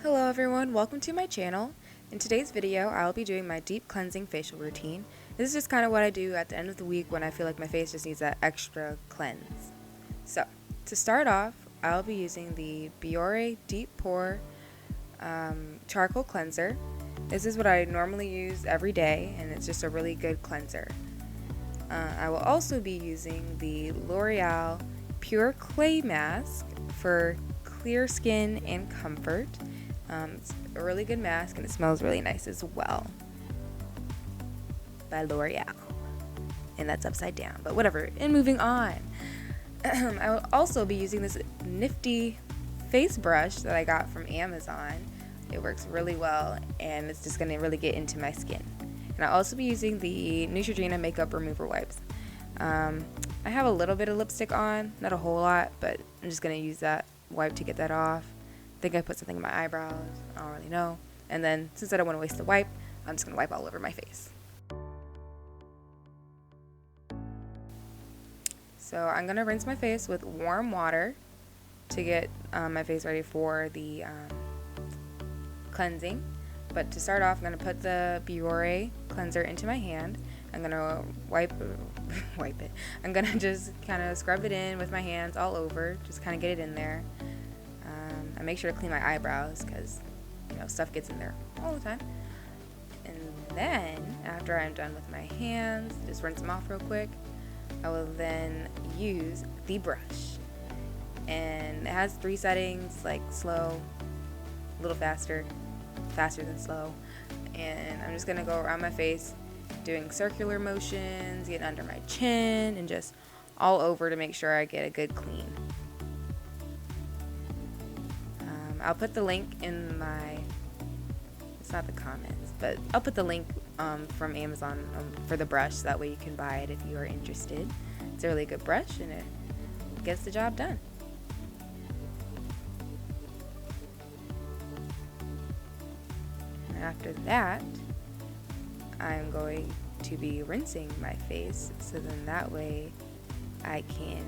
Hello everyone, welcome to my channel. In today's video, I'll be doing my deep cleansing facial routine. This is just kind of what I do at the end of the week when I feel like my face just needs that extra cleanse. So, to start off, I'll be using the Biore Deep Pore Charcoal Cleanser. This is what I normally use every day, and it's just a really good cleanser. I will also be using the L'Oreal Pure Clay Mask for clear skin and comfort. It's a really good mask and it smells really nice as well. By L'Oreal. And that's upside down, but whatever. And moving on. I will also be using this nifty face brush that I got from Amazon. It works really well and it's just going to really get into my skin. And I'll also be using the Neutrogena Makeup Remover Wipes. I have a little bit of lipstick on, not a whole lot, but I'm just going to use that wipe to get that off. I think I put something in my eyebrows, I don't really know. And then since I don't want to waste the wipe, I'm just going to wipe all over my face. So I'm going to rinse my face with warm water to get my face ready for the cleansing. But to start off, I'm going to put the Biore cleanser into my hand. I'm going to wipe it. I'm going to just kind of scrub it in with my hands all over, just kind of get it in there. I make sure to clean my eyebrows because, stuff gets in there all the time. And then, after I'm done with my hands, just rinse them off real quick, I will then use the brush. And it has 3 settings, like slow, a little faster than slow. And I'm just going to go around my face doing circular motions, getting under my chin, and just all over to make sure I get a good clean. I'll put the link in it's not the comments, but I'll put the link from Amazon for the brush, so that way you can buy it if you are interested. It's a really good brush and it gets the job done. And after that, I'm going to be rinsing my face, so then that way I can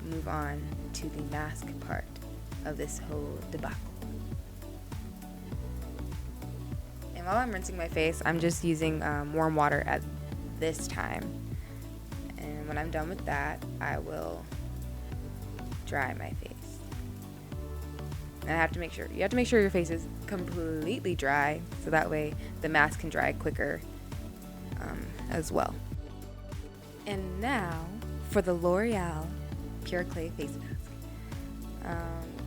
move on to the mask part of this whole debacle. And while I'm rinsing my face, I'm just using warm water at this time. And when I'm done with that, I will dry my face. And you have to make sure your face is completely dry, so that way the mask can dry quicker as well. And now for the L'Oreal Pure Clay Face Mask.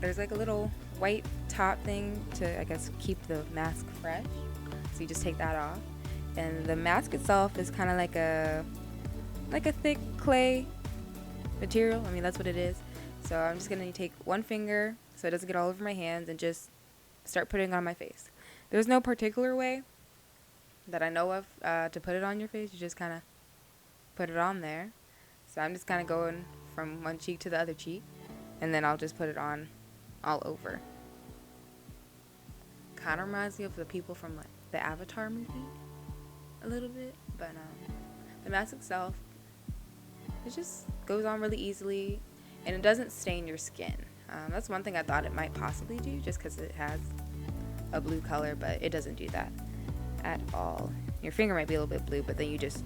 There's like a little white top thing to, I guess, keep the mask fresh. So you just take that off. And the mask itself is kind of like a thick clay material. I mean, that's what it is. So I'm just going to take one finger so it doesn't get all over my hands and just start putting it on my face. There's no particular way that I know of to put it on your face. You just kind of put it on there. So I'm just kind of going from one cheek to the other cheek. And then I'll just put it on all over. Kind of reminds me of the people from like the Avatar movie a little bit, but the mask itself, it just goes on really easily and it doesn't stain your skin. That's one thing I thought it might possibly do, just because it has a blue color, but it doesn't do that at all. Your finger might be a little bit blue, but then you just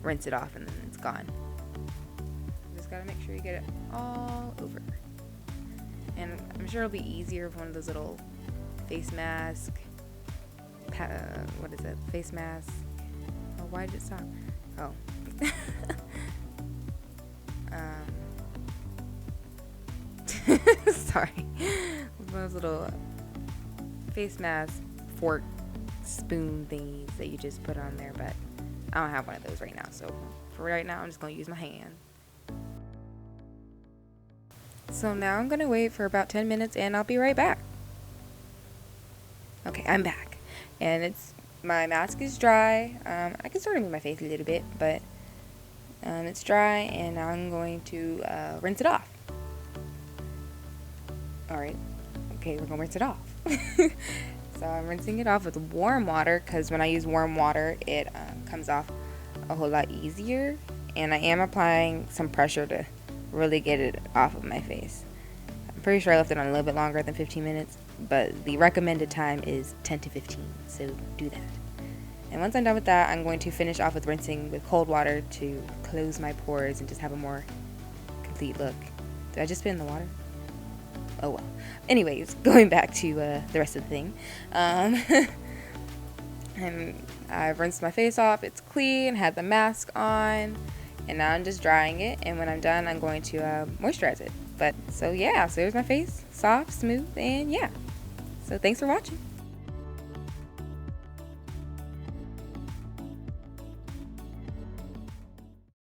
rinse it off and then it's gone. You just gotta make sure you get it all over. And I'm sure it'll be easier with one of those little face mask. Face mask. Oh, why did it stop? Oh. Sorry. Those little face mask fork spoon thingies that you just put on there, but I don't have one of those right now. So for right now, I'm just going to use my hand. So now I'm going to wait for about 10 minutes and I'll be right back. Okay, I'm back. And my mask is dry. I can sort of move my face a little bit, but it's dry and now I'm going to rinse it off. Alright, okay, we're going to rinse it off. So I'm rinsing it off with warm water because when I use warm water, it comes off a whole lot easier. And I am applying some pressure to really get it off of my face. I'm I'm pretty sure I left it on a little bit longer than 15 minutes, but the recommended time is 10 to 15, so do that. And once I'm done with that, I'm going to finish off with rinsing with cold water to close my pores and just have a more complete look. Did I just spit in the water? Oh well. Anyways, going back to the rest of the thing. And I've rinsed my face off. It's clean, had the mask on, and now I'm just drying it. And when I'm done, I'm going to moisturize it. But so yeah, so there's my face, soft, smooth, and yeah. So thanks for watching.